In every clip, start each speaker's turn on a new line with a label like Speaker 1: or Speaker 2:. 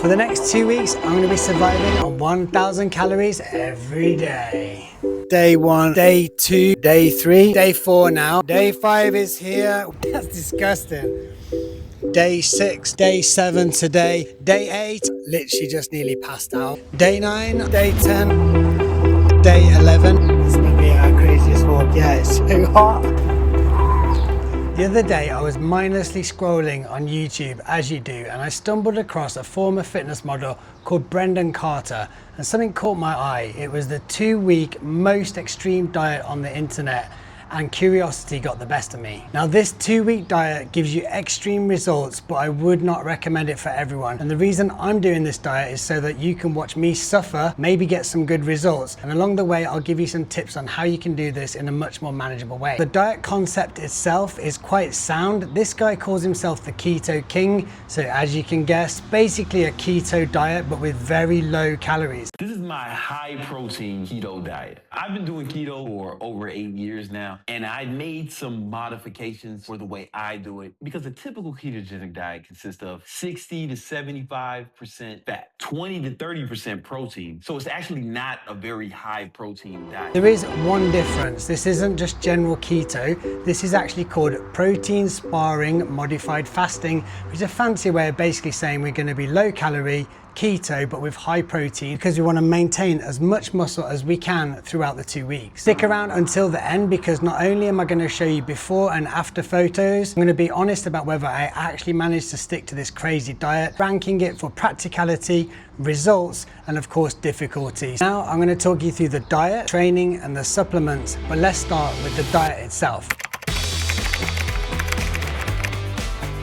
Speaker 1: For the next 2 weeks, I'm gonna be surviving on 1,000 calories every day. Day 1, day 2, day 3, day 4 now. Day 5 is here. That's disgusting. Day 6, day 7 today. Day 8, literally just nearly passed out. Day 9, day 10, day 11. This might be our craziest walk. Yeah, it's so hot. The other day I was mindlessly scrolling on YouTube, as you do, and I stumbled across a former fitness model called Brendan Carter, and something caught my eye. It was the 2-week most extreme diet on the internet, and curiosity got the best of me. Now this 2-week diet gives you extreme results, but I would not recommend it for everyone. And the reason I'm doing this diet is so that you can watch me suffer, maybe get some good results. And along the way, I'll give you some tips on how you can do this in a much more manageable way. The diet concept itself is quite sound. This guy calls himself the Keto King. So as you can guess, basically a keto diet, but with very low calories.
Speaker 2: This is my high protein keto diet. I've been doing keto for over 8 years now, and I made some modifications for the way I do it, because a typical ketogenic diet consists of 60 to 75% fat, 20 to 30% protein. So it's actually not a very high protein diet.
Speaker 1: There is one difference. This isn't just general keto. This is actually called protein sparing modified fasting, which is a fancy way of basically saying we're going to be low calorie, keto, but with high protein, because we want to maintain as much muscle as we can throughout the 2 weeks. Stick around until the end, because not only am I going to show you before and after photos, I'm going to be honest about whether I actually managed to stick to this crazy diet, ranking it for practicality, results, and of course difficulties. Now I'm going to talk you through the diet, training, and the supplements, but let's start with the diet itself.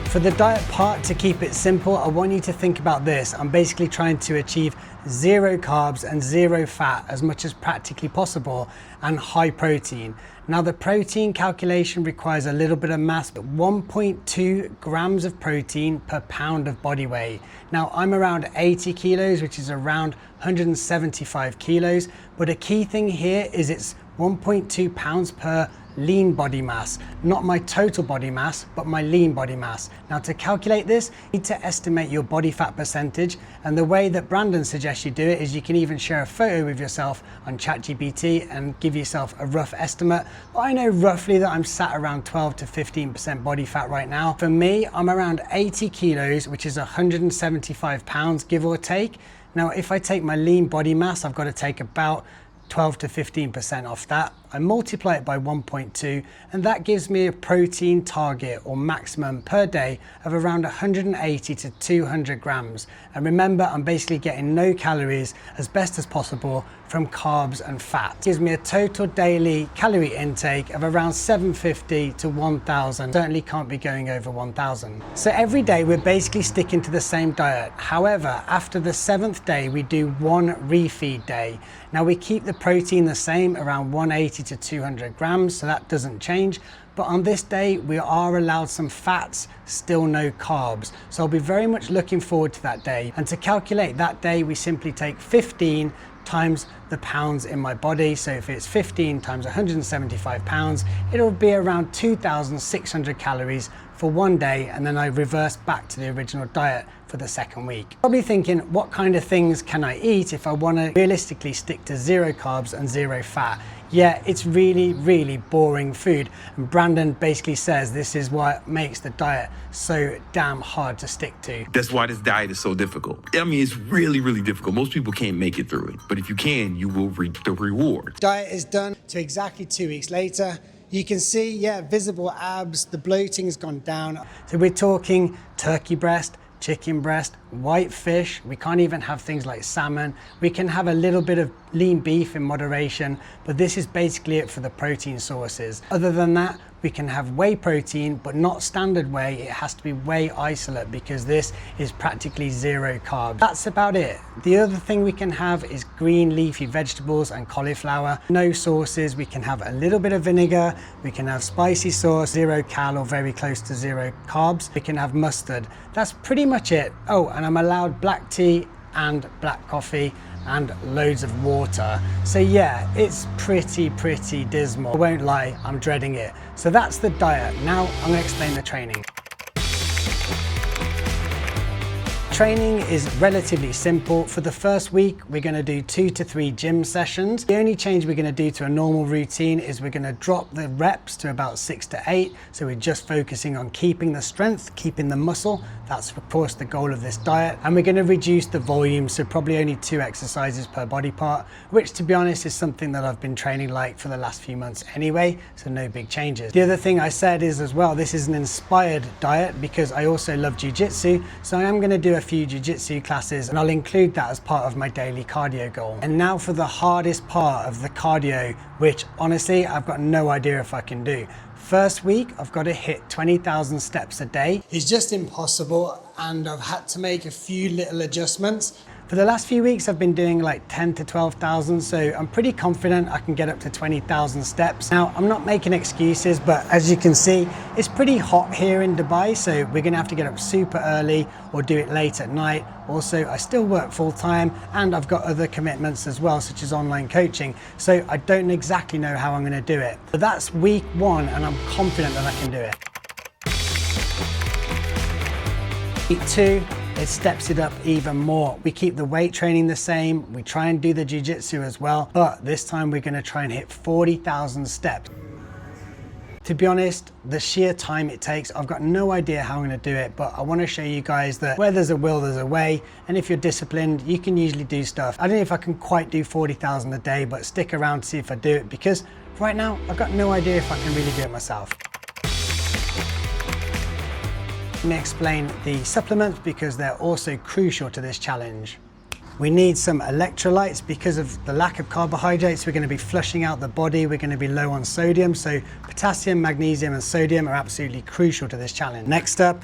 Speaker 1: For the diet part, to keep it simple, I want you to think about this. I'm basically trying to achieve 0 carbs and 0 fat as much as practically possible, and high protein. Now the protein calculation requires a little bit of math, but 1.2 grams of protein per pound of body weight. Now I'm around 80 kilos, which is around 175 kilos, but a key thing here is it's 1.2 pounds per lean body mass, not my total body mass, but my lean body mass. Now to calculate this, you need to estimate your body fat percentage, and the way that Brandon suggests you do it is you can even share a photo with yourself on ChatGPT and give yourself a rough estimate. But I know roughly that I'm sat around 12 to 15% body fat right now. For me, I'm around 80 kilos, which is 175 pounds, give or take. Now if I take my lean body mass, I've got to take about 12 to 15% off that. I multiply it by 1.2, and that gives me a protein target or maximum per day of around 180 to 200 grams. And remember, I'm basically getting no calories as best as possible from carbs and fat. It gives me a total daily calorie intake of around 750 to 1,000. Certainly can't be going over 1,000. So every day we're basically sticking to the same diet. However, after the 7th day, we do one refeed day. Now we keep the protein the same, around 180 to 200 grams, so that doesn't change. But on this day, we are allowed some fats, still no carbs. So I'll be very much looking forward to that day. And to calculate that day, we simply take 15 times the pounds in my body. So if it's 15 times 175 pounds, it'll be around 2,600 calories for one day, and then I reverse back to the original diet for the 2nd week. Probably thinking, what kind of things can I eat if I want to realistically stick to 0 carbs and 0 fat? Yeah, it's really, really boring food. And Brandon basically says this is what makes the diet so damn hard to stick to.
Speaker 2: That's why this diet is so difficult. I mean, it's really, really difficult. Most people can't make it through it. But if you can, you will reap the reward.
Speaker 1: Diet is done to exactly 2 weeks later. You can see, yeah, visible abs, the bloating's gone down. So we're talking turkey breast, chicken breast, white fish. We can't even have things like salmon. We can have a little bit of lean beef in moderation, but this is basically it for the protein sources. Other than that, we can have whey protein, but not standard whey. It has to be whey isolate, because this is practically 0 carbs. That's about it. The other thing we can have is green leafy vegetables and cauliflower. No sauces. We can have a little bit of vinegar. We can have spicy sauce, 0 cal or very close to 0 carbs. We can have mustard. That's pretty much it. Oh, and I'm allowed black tea and black coffee and loads of water. So yeah, it's pretty dismal. I won't lie, I'm dreading it. So that's the diet. Now I'm gonna explain the training. training is relatively simple. For the first week, we're going to do 2 to 3 gym sessions. The only change we're going to do to a normal routine is we're going to drop the reps to about 6 to 8. So we're just focusing on keeping the strength, keeping the muscle. That's of course the goal of this diet. And we're going to reduce the volume, so probably only 2 exercises per body part, which to be honest is something that I've been training like for the last few months anyway, so no big changes. The other thing I said is as well, this is an inspired diet because I also love jiu-jitsu, so I am going to do a few jiu-jitsu classes and I'll include that as part of my daily cardio goal. And now for the hardest part of the cardio, which honestly I've got no idea if I can do. First week, I've got to hit 20,000 steps a day. It's just impossible, and I've had to make a few little adjustments. For the last few weeks, I've been doing like 10 to 12,000, so I'm pretty confident I can get up to 20,000 steps. Now, I'm not making excuses, but as you can see, it's pretty hot here in Dubai, so we're gonna have to get up super early or do it late at night. Also, I still work full time and I've got other commitments as well, such as online coaching, so I don't exactly know how I'm gonna do it. But that's week 1, and I'm confident that I can do it. Week 2, it steps it up even more. We keep the weight training the same. We try and do the jiu-jitsu as well, but this time we're gonna try and hit 40,000 steps. To be honest, the sheer time it takes, I've got no idea how I'm gonna do it, but I wanna show you guys that where there's a will, there's a way. And if you're disciplined, you can usually do stuff. I don't know if I can quite do 40,000 a day, but stick around to see if I do it, because right now, I've got no idea if I can really do it myself. Let me explain the supplements because they're also crucial to this challenge. We need some electrolytes because of the lack of carbohydrates. We're going to be flushing out the body. We're going to be low on sodium. So potassium, magnesium and sodium are absolutely crucial to this challenge. Next up,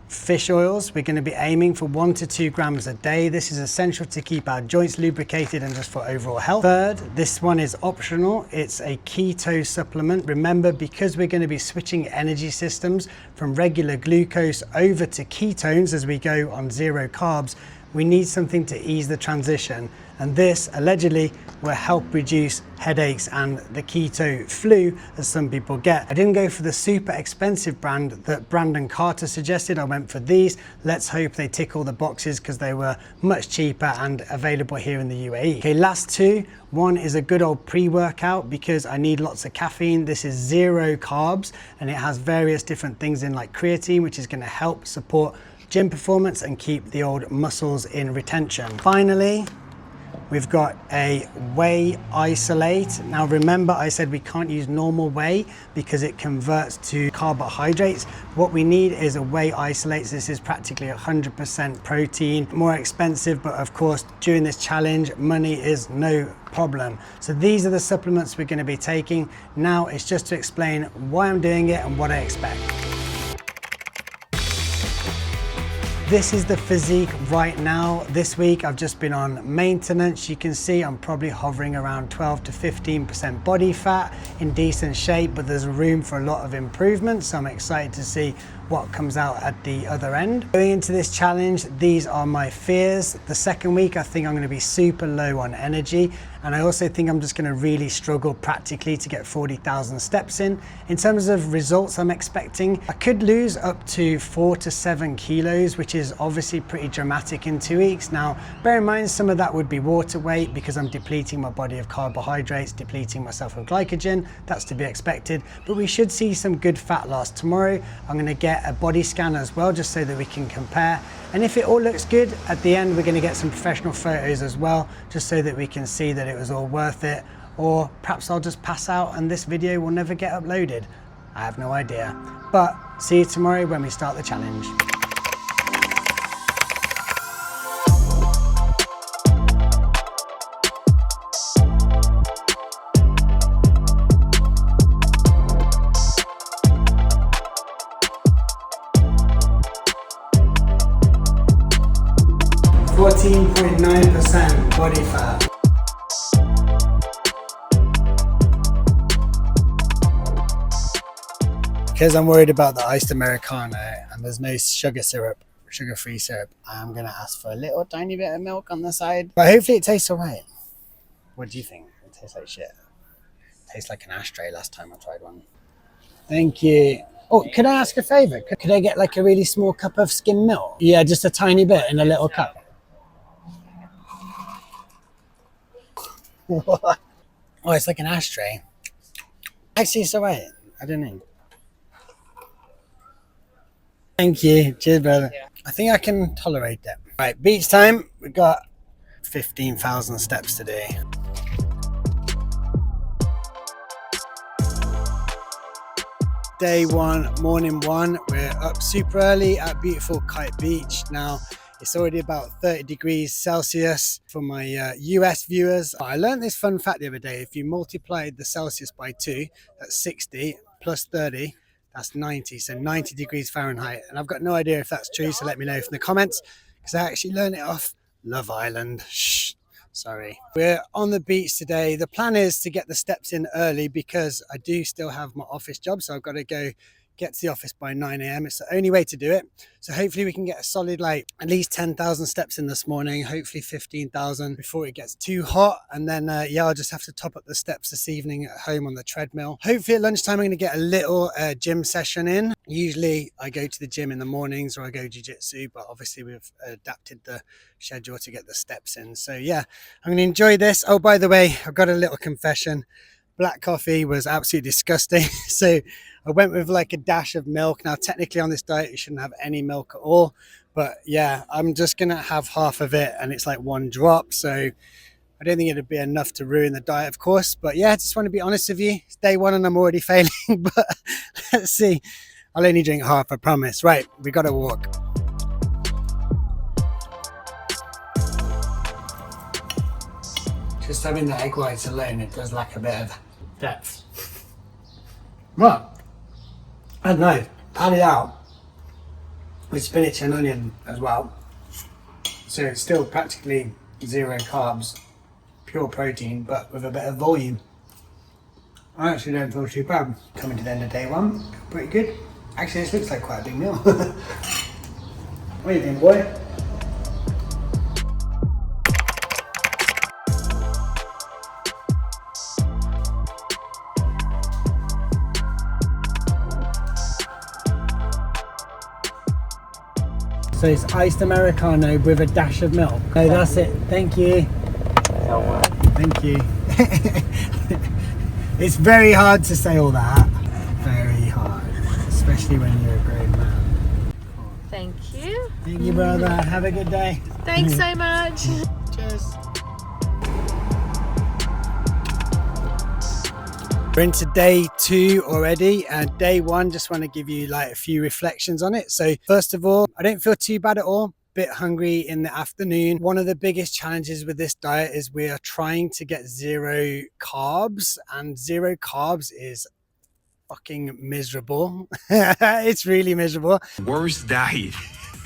Speaker 1: fish oils. We're going to be aiming for 1 to 2 grams a day. This is essential to keep our joints lubricated and just for overall health. Third, this one is optional. It's a keto supplement. Remember, because we're going to be switching energy systems from regular glucose over to ketones as we go on 0 carbs, we need something to ease the transition. And this allegedly will help reduce headaches and the keto flu as some people get. I didn't go for the super expensive brand that Brandon Carter suggested. I went for these. Let's hope they tick all the boxes because they were much cheaper and available here in the UAE. Okay, last 2. One is a good old pre-workout because I need lots of caffeine. This is 0 carbs and it has various different things in like creatine, which is going to help support gym performance and keep the old muscles in retention. Finally, we've got a whey isolate. Now remember, I said we can't use normal whey because it converts to carbohydrates. What we need is a whey isolate. This is practically 100% protein, more expensive, but of course, during this challenge, money is no problem. So these are the supplements we're going to be taking. Now it's just to explain why I'm doing it and what I expect. This is the physique right now. This week I've just been on maintenance. You can see I'm probably hovering around 12 to 15% body fat, in decent shape, but there's room for a lot of improvement. So I'm excited to see what comes out at the other end. Going into this challenge, these are my fears. The second week, I think I'm going to be super low on energy. And I also think I'm just going to really struggle practically to get 40,000 steps in. In terms of results I'm expecting, I could lose up to 4 to 7 kilos, which is obviously pretty dramatic in 2 weeks. Now, bear in mind, some of that would be water weight because I'm depleting my body of carbohydrates, depleting myself of glycogen. That's to be expected, but we should see some good fat loss. Tomorrow, I'm going to get a body scan as well, just so that we can compare. And if it all looks good, at the end, we're going to get some professional photos as well, just so that we can see that it was all worth it. Or perhaps I'll just pass out and this video will never get uploaded. I have no idea. But see you tomorrow when we start the challenge. .9% body fat. Because I'm worried about the iced Americano and there's no sugar-free syrup, I'm going to ask for a little tiny bit of milk on the side. But hopefully it tastes alright. What do you think? It tastes like shit. It tastes like an ashtray last time I tried one. Thank you. Oh, could I ask a favour? Could I get like a really small cup of skim milk? Yeah, just a tiny bit in a little cup. What? Oh, it's like an ashtray. Actually, it's alright. I don't know. Thank you. Cheers, brother. I think I can tolerate that. Right, beach time. We got 15,000 steps today. Day one, morning one. We're up super early at beautiful Kite Beach. Now, it's already about 30 degrees Celsius for my US viewers. I learned this fun fact the other day. If you multiplied the Celsius by 2, that's 60, plus 30, that's 90. So 90 degrees Fahrenheit. And I've got no idea if that's true, so let me know in the comments, because I actually learned it off Love Island. Shh. Sorry. We're on the beach today. The plan is to get the steps in early because I do still have my office job. So I've got to go get to the office by 9 a.m. It's the only way to do it. So hopefully we can get a solid, like at least 10,000 steps in this morning, hopefully 15,000 before it gets too hot. And then, yeah, I'll just have to top up the steps this evening at home on the treadmill. Hopefully at lunchtime, I'm going to get a little gym session in. Usually I go to the gym in the mornings or I go jiu-jitsu, but obviously we've adapted the schedule to get the steps in. So yeah, I'm going to enjoy this. Oh, by the way, I've got a little confession. Black coffee was absolutely disgusting. So I went with like a dash of milk. Now, technically on this diet, you shouldn't have any milk at all. But yeah, I'm just going to have half of it and it's like one drop. So I don't think it'd be enough to ruin the diet, of course. But yeah, I just want to be honest with you. It's day one and I'm already failing. But let's see. I'll only drink half, I promise. Right, we got to walk. Just having the egg whites alone, it does lack a bit of depth. What? I don't know. Add it out with spinach and onion as well. So it's still practically 0 carbs, pure protein, but with a bit of volume. I actually don't feel too bad. Coming to the end of day one, pretty good. Actually, this looks like quite a big meal. What do you think, boy? So it's iced Americano with a dash of milk. No, that's it. Thank you. Thank you. It's very hard to say all that. Very hard. Especially when you're a grown man.
Speaker 3: Thank you.
Speaker 1: Thank you, brother. Have a good day.
Speaker 3: Thanks so much.
Speaker 1: Cheers. We're into day 2 already, and day 1, just want to give you like a few reflections on it. So first of all, I don't feel too bad at all. Bit hungry in the afternoon. One of the biggest challenges with this diet is we are trying to get 0 carbs, and 0 carbs is fucking miserable. It's really miserable.
Speaker 2: Worst diet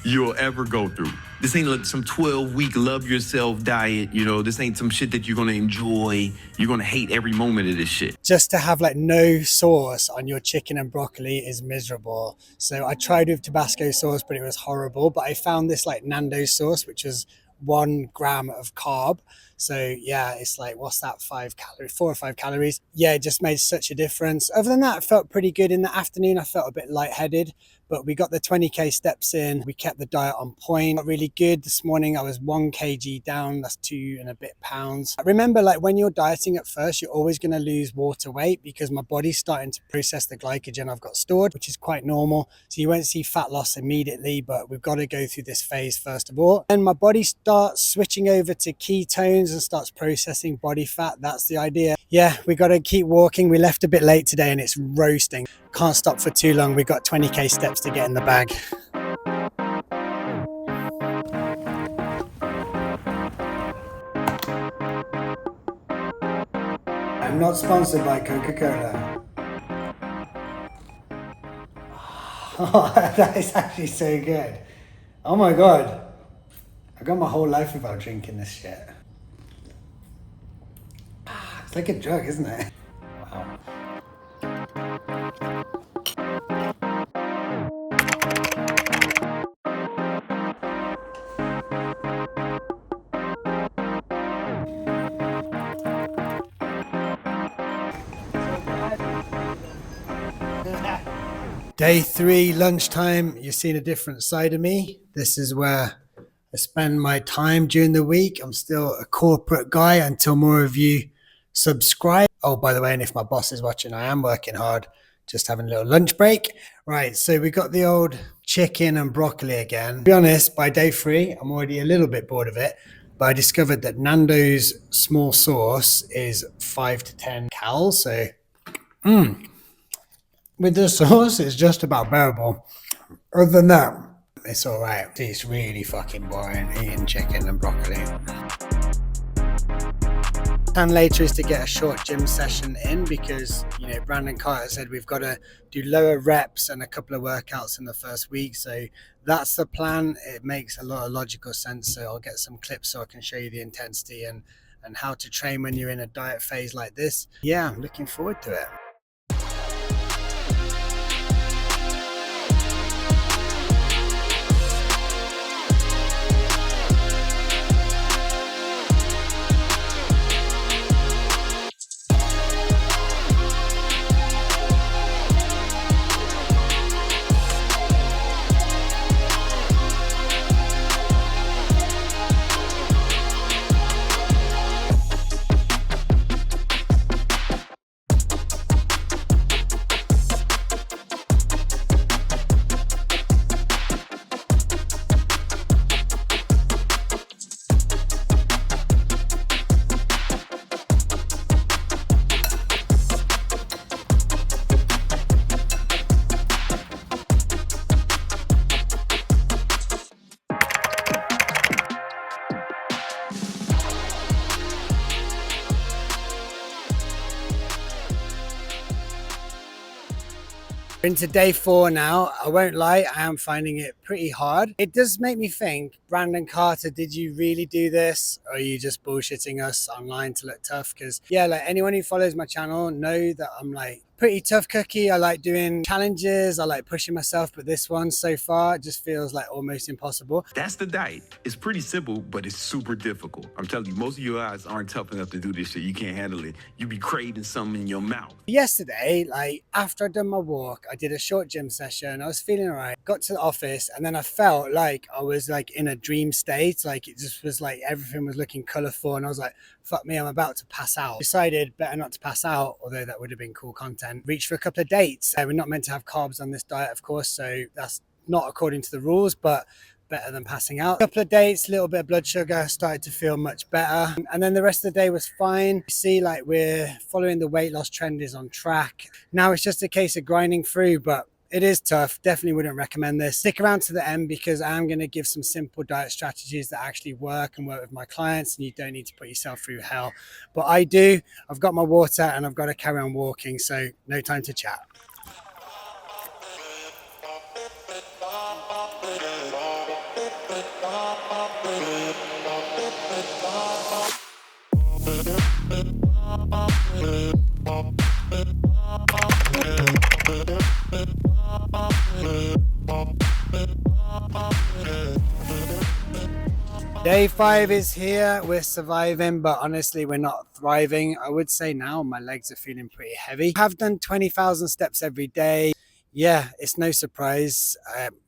Speaker 2: you'll ever go through. This ain't like some 12-week love yourself diet. You know, this ain't some shit that you're gonna enjoy. You're gonna hate every moment of this shit.
Speaker 1: Just to have like no sauce on your chicken and broccoli is miserable. So I tried with Tabasco sauce, but it was horrible. But I found this like Nando's sauce, which is 1 gram of carb. So yeah, it's like, what's that, 5 calories, 4 or 5 calories. Yeah, it just made such a difference. Other than that, I felt pretty good. In the afternoon, I felt a bit lightheaded, but we got the 20k steps in. We kept the diet on point. Got really good. This morning I was 1 kg down. That's 2 and a bit pounds. Remember, like when you're dieting at first, you're always going to lose water weight because my body's starting to process the glycogen I've got stored, which is quite normal. So you won't see fat loss immediately, but we've got to go through this phase first of all. And my body starts switching over to ketones and starts processing body fat. That's the idea. Yeah, we got to keep walking. We left a bit late today and it's roasting. Can't stop for too long. We've got 20k steps to get in the bag. I'm not sponsored by Coca-Cola. Oh, that is actually so good. Oh my God. I've got my whole life without drinking this shit. It's like a drug, isn't it? Wow. Day 3, lunchtime. You've seen a different side of me. This is where I spend my time during the week. I'm still a corporate guy until more of you subscribe. Oh, by the way, and if my boss is watching, I am working hard, just having a little lunch break. Right, so we got the old chicken and broccoli again. To be honest, by day 3, I'm already a little bit bored of it, but I discovered that Nando's small sauce is 5 to 10 calories. So with the sauce, it's just about bearable. Other than that, it's all right. It's really fucking boring eating chicken and broccoli. Plan later is to get a short gym session in because, you know, Brandon Carter said we've got to do lower reps and a couple of workouts in the first week. So that's the plan. It makes a lot of logical sense. So I'll get some clips so I can show you the intensity and how to train when you're in a diet phase like this. Yeah, I'm looking forward to it. Into day 4 now. I won't lie, I am finding it pretty hard. It does make me think, Brandon Carter, did you really do this? Or are you just bullshitting us online to look tough? Because yeah, like anyone who follows my channel know that I'm like pretty tough cookie. I like doing challenges, I like pushing myself, but this one so far just feels like almost impossible.
Speaker 2: That's the diet. It's pretty simple, but it's super difficult. I'm telling you, most of you guys aren't tough enough to do this shit. You can't handle it. You be craving something in your mouth.
Speaker 1: Yesterday, like after I'd done my walk, I did a short gym session. I was feeling all right. Got to the office and then I felt like I was like in a dream state. Like it just was like everything was looking colorful and I was like, fuck me, I'm about to pass out. Decided better not to pass out, although that would have been cool content. Reached for a couple of dates. We're not meant to have carbs on this diet, of course, so that's not according to the rules, but better than passing out. A couple of dates, a little bit of blood sugar, started to feel much better. And then the rest of the day was fine. You see, like we're following the weight loss trend is on track. Now it's just a case of grinding through, but it is tough. Definitely wouldn't recommend this. Stick around to the end because I'm going to give some simple diet strategies that actually work and work with my clients, and you don't need to put yourself through hell. But I do. I've got my water and I've got to carry on walking, so no time to chat. Day 5 is here. We're surviving, but honestly, we're not thriving. I would say now my legs are feeling pretty heavy. I've done 20,000 steps every day. Yeah, it's no surprise.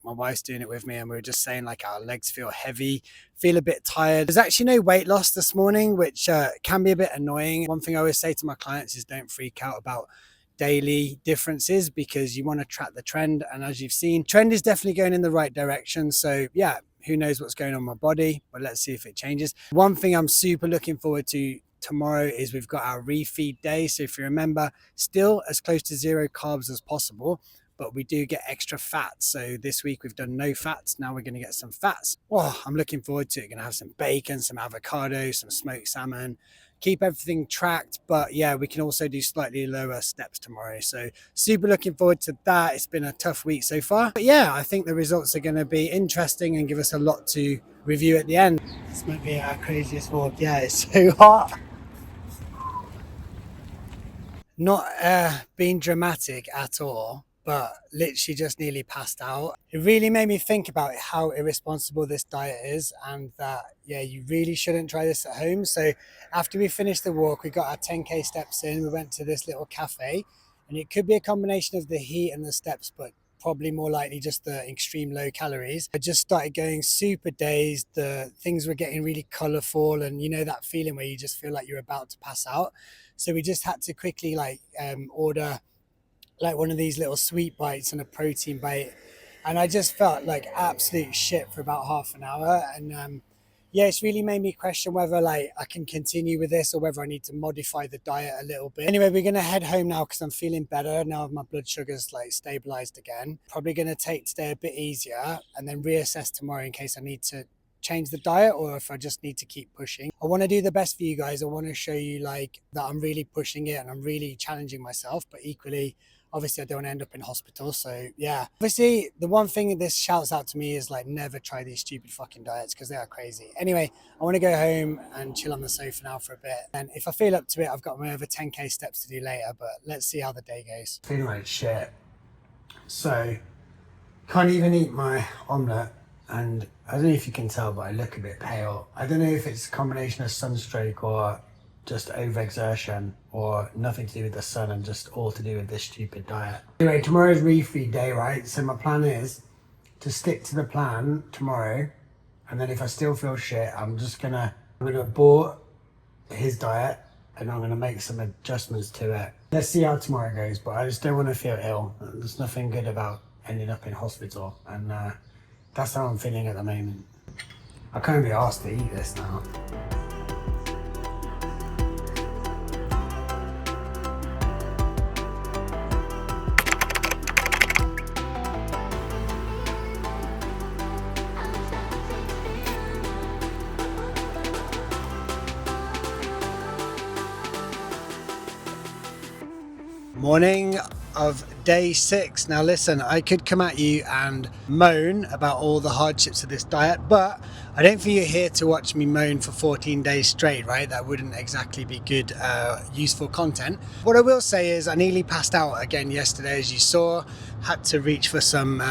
Speaker 1: My wife's doing it with me and we were just saying like our legs feel heavy, feel a bit tired. There's actually no weight loss this morning, which can be a bit annoying. One thing I always say to my clients is don't freak out about daily differences because you want to track the trend. And as you've seen, trend is definitely going in the right direction. So yeah, who knows what's going on in my body, but let's see if it changes. One thing I'm super looking forward to tomorrow is we've got our refeed day. So if you remember, still as close to 0 carbs as possible, but we do get extra fats. So this week we've done no fats. Now we're going to get some fats. Oh, I'm looking forward to it. Going to have some bacon, some avocado, some smoked salmon, keep everything tracked. But yeah, we can also do slightly lower steps tomorrow. So super looking forward to that. It's been a tough week so far. But yeah, I think the results are going to be interesting and give us a lot to review at the end. This might be our craziest walk. Yeah, it's so hot. Not being dramatic at all, but literally just nearly passed out. It really made me think about how irresponsible this diet is and that, yeah, you really shouldn't try this at home. So after we finished the walk, we got our 10K steps in, we went to this little cafe, and it could be a combination of the heat and the steps, but probably more likely just the extreme low calories. I just started going super dazed. The things were getting really colorful, and you know that feeling where you just feel like you're about to pass out. So we just had to quickly order like one of these little sweet bites and a protein bite, and I just felt like absolute shit for about half an hour. And yeah, it's really made me question whether like I can continue with this or whether I need to modify the diet a little bit. Anyway, we're gonna head home now because I'm feeling better now. My blood sugar's like stabilized again. Probably gonna take today a bit easier and then reassess tomorrow in case I need to change the diet or if I just need to keep pushing. I want to do the best for you guys. I want to show you like that I'm really pushing it and I'm really challenging myself, but equally obviously I don't want to end up in hospital. So yeah, obviously the one thing this shouts out to me is like never try these stupid fucking diets because they are crazy. Anyway, I want to go home and chill on the sofa now for a bit, and if I feel up to it, I've got my over 10k steps to do later, but let's see how the day goes. Feeling like shit, so can't even eat my omelette. And I don't know if you can tell, but I look a bit pale. I don't know if it's a combination of sunstroke or just overexertion or nothing to do with the sun and just all to do with this stupid diet. Anyway, tomorrow's refeed day, right? So my plan is to stick to the plan tomorrow. And then if I still feel shit, I'm gonna abort his diet and I'm gonna make some adjustments to it. Let's see how tomorrow goes, but I just don't want to feel ill. There's nothing good about ending up in hospital, and that's how I'm feeling at the moment. I can't be asked to eat this now. Morning of day 6. Now listen, I could come at you and moan about all the hardships of this diet, but I don't think you're here to watch me moan for 14 days straight, right? That wouldn't exactly be good, useful content. What I will say is I nearly passed out again yesterday, as you saw. Had to reach for some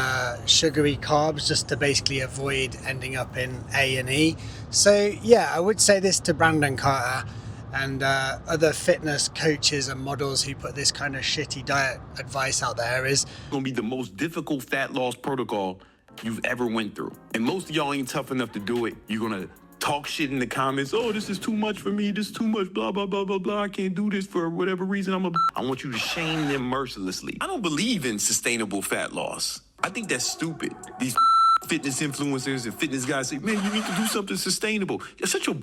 Speaker 1: sugary carbs just to basically avoid ending up in A&E. So yeah, I would say this to Brandon Carter and other fitness coaches and models who put this kind of shitty diet advice out there is
Speaker 2: Gonna be the most difficult fat loss protocol you've ever went through. And most of y'all ain't tough enough to do it. You're gonna talk shit in the comments. Oh, this is too much for me. This is too much, blah, blah, blah, blah, blah. I can't do this for whatever reason. I want you to shame them mercilessly. I don't believe in sustainable fat loss. I think that's stupid. These fitness influencers and fitness guys say, man, you need to do something sustainable. Shut your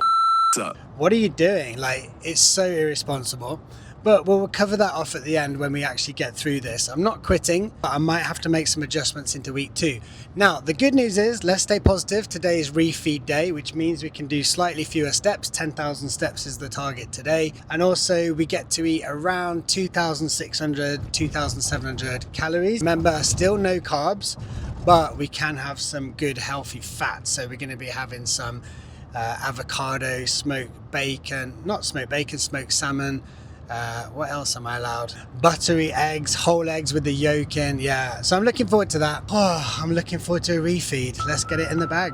Speaker 2: up.
Speaker 1: What are you doing? Like, it's so irresponsible. But we'll cover that off at the end when we actually get through this. I'm not quitting, but I might have to make some adjustments into week 2. Now, the good news is, let's stay positive. Today is refeed day, which means we can do slightly fewer steps. 10,000 steps is the target today. And also we get to eat around 2,600, 2,700 calories. Remember, still no carbs, but we can have some good healthy fat. So we're going to be having some avocado, smoked bacon, not smoked bacon, smoked salmon. What else am I allowed? Buttery eggs, whole eggs with the yolk in. Yeah, so I'm looking forward to that. Oh, I'm looking forward to a refeed. Let's get it in the bag.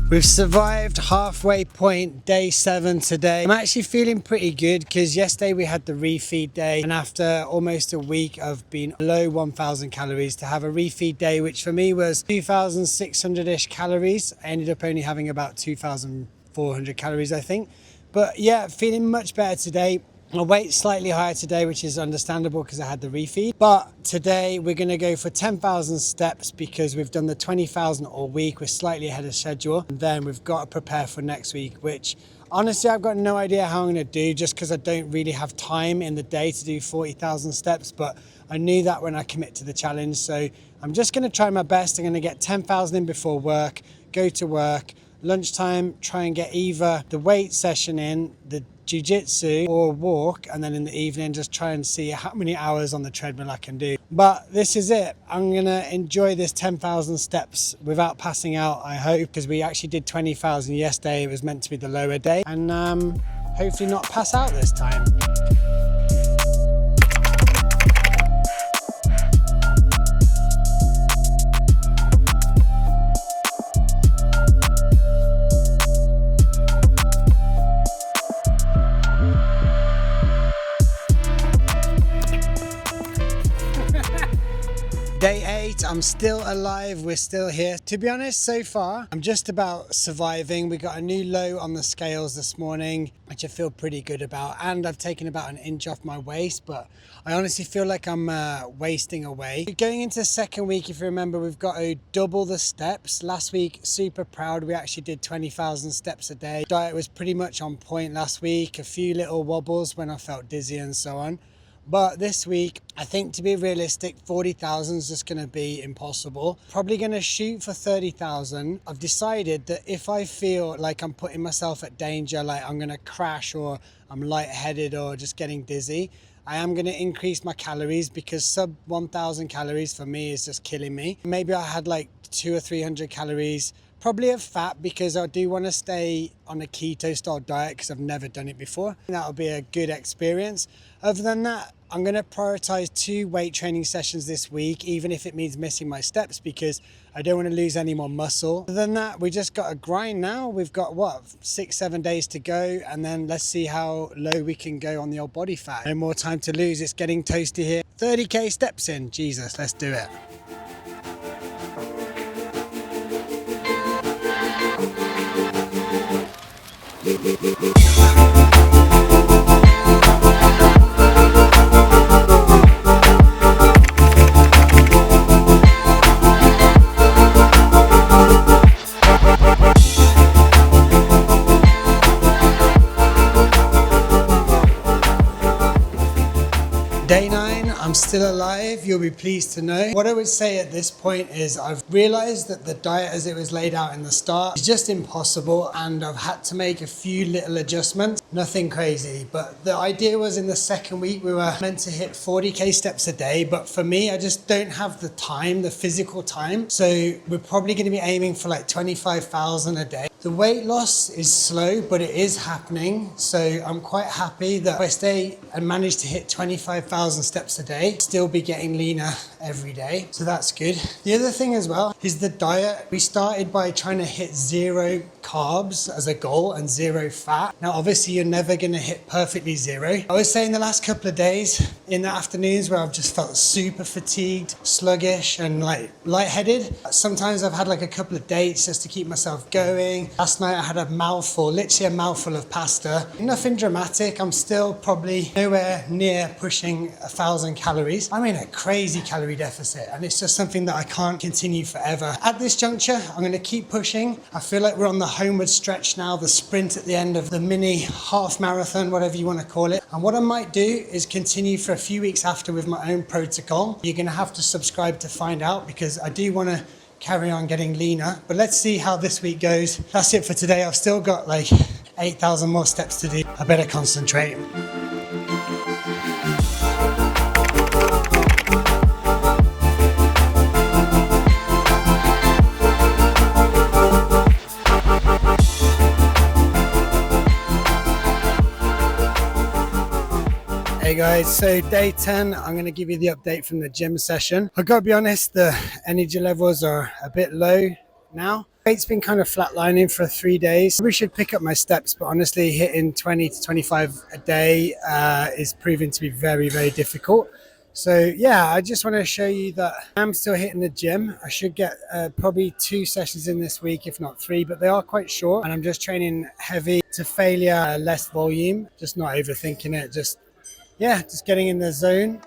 Speaker 1: We've survived halfway point, day 7 today. I'm actually feeling pretty good because yesterday we had the refeed day, and after almost a week of being below 1,000 calories, to have a refeed day, which for me was 2,600-ish calories, I ended up only having about 2,400 calories, I think. But yeah, feeling much better today. My weight's slightly higher today, which is understandable because I had the refeed. But today we're going to go for 10,000 steps because we've done the 20,000 all week. We're slightly ahead of schedule. And then we've got to prepare for next week, which honestly, I've got no idea how I'm going to do just because I don't really have time in the day to do 40,000 steps. But I knew that when I commit to the challenge. So I'm just going to try my best. I'm going to get 10,000 in before work, go to work, lunchtime, try and get either the weight session in, the jiu-jitsu or walk, and then in the evening just try and see how many hours on the treadmill I can do. But this is it. I'm gonna enjoy this 10,000 steps without passing out, I hope, because we actually did 20,000 yesterday. It was meant to be the lower day, and hopefully not pass out this time. Day 8, I'm still alive, we're still here. To be honest, so far, I'm just about surviving. We got a new low on the scales this morning, which I feel pretty good about. And I've taken about an inch off my waist, but I honestly feel like I'm wasting away. Going into the second week, if you remember, we've got to double the steps. Last week, super proud, we actually did 20,000 steps a day. Diet was pretty much on point last week. A few little wobbles when I felt dizzy and so on. But this week, I think to be realistic, 40,000 is just going to be impossible. Probably going to shoot for 30,000. I've decided that if I feel like I'm putting myself at danger, like I'm going to crash or I'm lightheaded or just getting dizzy, I am going to increase my calories, because sub 1,000 calories for me is just killing me. Maybe I had like 200 or 300 calories, probably of fat, because I do want to stay on a keto style diet because I've never done it before. That'll be a good experience. Other than that, I'm going to prioritize 2 weight training sessions this week, even if it means missing my steps, because I don't want to lose any more muscle. Other than that, we just got to grind now. We've got what, 6-7 days to go, and then let's see how low we can go on the old body fat. No more time to lose. It's getting toasty here. 30k steps in. Jesus, let's do it. Day 9, I'm still alive, you'll be pleased to know. What I would say at this point is I've realized that the diet as it was laid out in the start is just impossible, and I've had to make a few little adjustments. Nothing crazy, but the idea was in the second week we were meant to hit 40k steps a day, but for me, I just don't have the time, the physical time. So we're probably going to be aiming for like 25,000 a day. The weight loss is slow, but it is happening. So I'm quite happy that if I stay and manage to hit 25,000 steps a day, still be getting leaner every day. So that's good. The other thing as well is the diet. We started by trying to hit 0 carbs as a goal and 0 fat. Now, obviously you're never going to hit perfectly 0. I would say in the last couple of days, in the afternoons where I've just felt super fatigued, sluggish and like lightheaded. Sometimes I've had like a couple of dates just to keep myself going. Last night I had a mouthful, literally a mouthful of pasta. Nothing dramatic. I'm still probably nowhere near pushing 1,000 calories. I'm in a crazy calorie deficit, and it's just something that I can't continue forever. At this juncture, I'm going to keep pushing. I feel like we're on the homeward stretch now, the sprint at the end of the mini half marathon, whatever you want to call it. And what I might do is continue for a few weeks after with my own protocol. You're going to have to subscribe to find out, because I do want to carry on getting leaner, but let's see how this week goes. That's it for today. I've still got like 8,000 more steps to do. I better concentrate. Hey guys, so day 10, I'm going to give you the update from the gym session. I've got to be honest, the energy levels are a bit low now. Weight's been kind of flatlining for 3 days. We should pick up my steps, but honestly hitting 20 to 25 a day is proving to be very, very difficult. So yeah, I just want to show you that I'm still hitting the gym. I should get probably 2 sessions in this week, if not 3, but they are quite short. And I'm just training heavy to failure, less volume, just not overthinking it, just getting in the zone.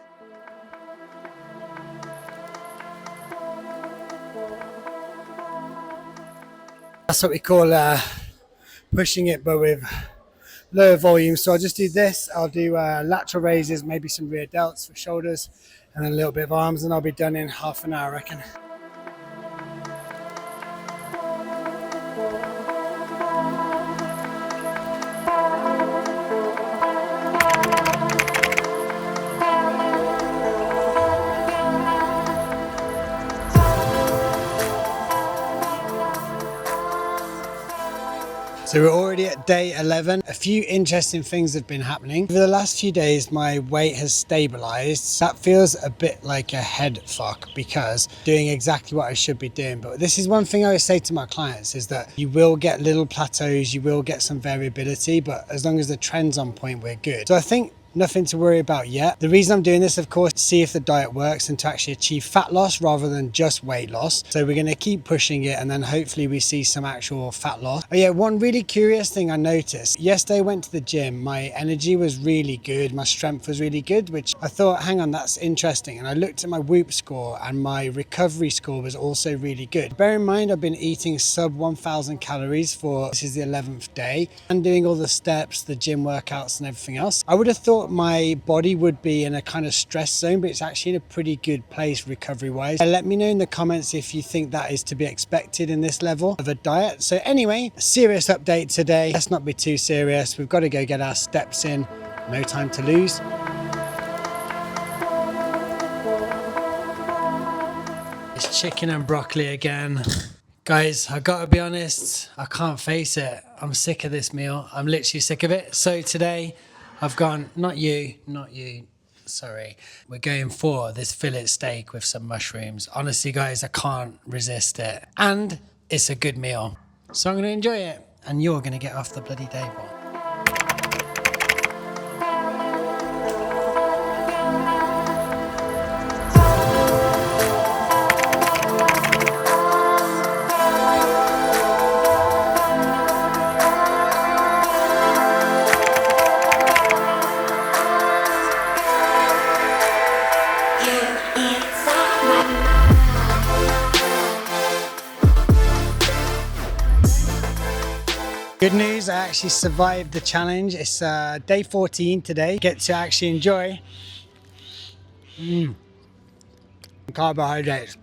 Speaker 1: That's what we call pushing it, but with lower volume. So I'll just do this. I'll do lateral raises, maybe some rear delts for shoulders, and then a little bit of arms, and I'll be done in half an hour, I reckon. So we're already at day 11. A few interesting things have been happening. Over the last few days, my weight has stabilized. That feels a bit like a head fuck because doing exactly what I should be doing. But this is one thing I always say to my clients is that you will get little plateaus, you will get some variability, but as long as the trend's on point, we're good. So I think nothing to worry about yet. The reason I'm doing this, of course, to see if the diet works and to actually achieve fat loss rather than just weight loss. So we're going to keep pushing it and then hopefully we see some actual fat loss. Oh yeah, one really curious thing I noticed. Yesterday I went to the gym. My energy was really good. My strength was really good, which I thought, hang on, that's interesting. And I looked at my Whoop score and my recovery score was also really good. Bear in mind, I've been eating sub 1,000 calories for, this is the 11th day, and doing all the steps, the gym workouts and everything else. I would have thought my body would be in a kind of stress zone, but it's actually in a pretty good place recovery wise. Let me know in the comments if you think that is to be expected in this level of a diet. So anyway, serious update today. Let's not be too serious. We've got to go get our steps in. No time to lose. It's chicken and broccoli again. Guys, I gotta be honest, I can't face it. I'm sick of this meal. I'm literally sick of it. So today I've gone, not you, sorry. We're going for this fillet steak with some mushrooms. Honestly, guys, I can't resist it. And it's a good meal. So I'm gonna enjoy it. And you're gonna get off the bloody table. Good news, I actually survived the challenge. It's day 14 today. Get to actually enjoy carbohydrates.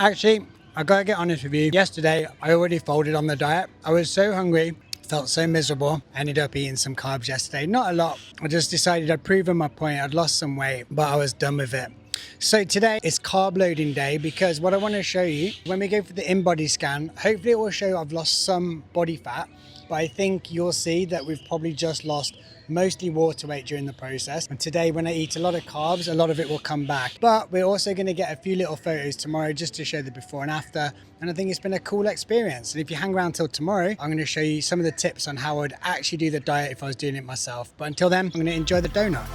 Speaker 1: Actually, I gotta get honest with you. Yesterday, I already folded on the diet. I was so hungry, felt so miserable. Ended up eating some carbs yesterday. Not a lot. I just decided I'd proven my point. I'd lost some weight, but I was done with it. So today is carb loading day because what I want to show you, when we go for the in-body scan, hopefully it will show I've lost some body fat, but I think you'll see that we've probably just lost mostly water weight during the process. And today when I eat a lot of carbs, a lot of it will come back. But we're also going to get a few little photos tomorrow just to show the before and after. And I think it's been a cool experience. And if you hang around till tomorrow, I'm going to show you some of the tips on how I'd actually do the diet if I was doing it myself. But until then, I'm going to enjoy the donut.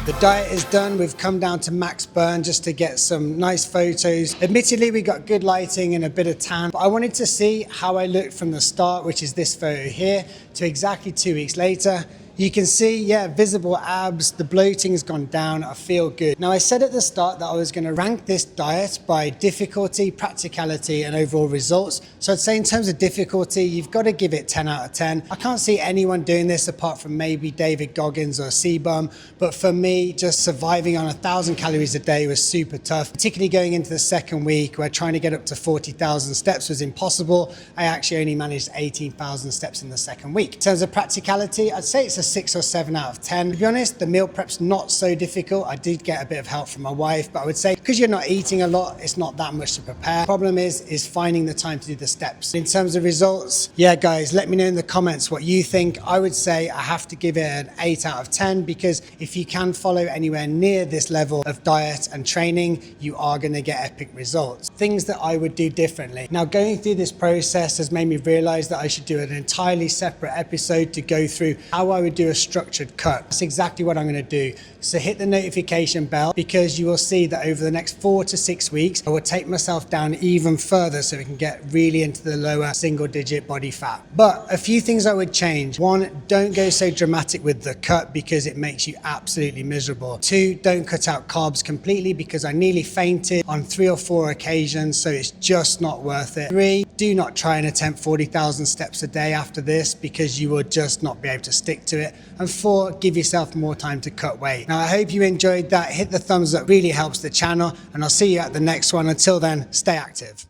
Speaker 1: The diet is done. We've come down to max burn just to get some nice photos. Admittedly, we got good lighting and a bit of tan, but I wanted to see how I looked from the start, which is this photo here, to exactly 2 weeks later. You can see, yeah, visible abs, the bloating has gone down, I feel good. Now I said at the start that I was gonna rank this diet by difficulty, practicality, and overall results. So I'd say in terms of difficulty, you've gotta give it 10 out of 10. I can't see anyone doing this apart from maybe David Goggins or C-Bum, but for me, just surviving on 1,000 calories a day was super tough, particularly going into the second week where trying to get up to 40,000 steps was impossible. I actually only managed 18,000 steps in the second week. In terms of practicality, I'd say it's a 6 or 7 out of 10. To be honest, the meal prep's not so difficult. I did get a bit of help from my wife, but I would say because you're not eating a lot, it's not that much to prepare. Problem is finding the time to do the steps. In terms of results, yeah, guys, let me know in the comments what you think. I would say I have to give it an 8 out of 10 because if you can follow anywhere near this level of diet and training, you are going to get epic results. Things that I would do differently. Now, going through this process has made me realize that I should do an entirely separate episode to go through how I would do a structured cut. That's exactly what I'm going to do. So hit the notification bell because you will see that over the next 4 to 6 weeks, I will take myself down even further so we can get really into the lower single digit body fat. But a few things I would change. 1, don't go so dramatic with the cut because it makes you absolutely miserable. 2, don't cut out carbs completely because I nearly fainted on 3 or 4 occasions, so it's just not worth it. 3, do not try and attempt 40,000 steps a day after this because you will just not be able to stick to it. And 4, give yourself more time to cut weight. Now, I hope you enjoyed that. Hit the thumbs up, really helps the channel, and I'll see you at the next one. Until then, stay active.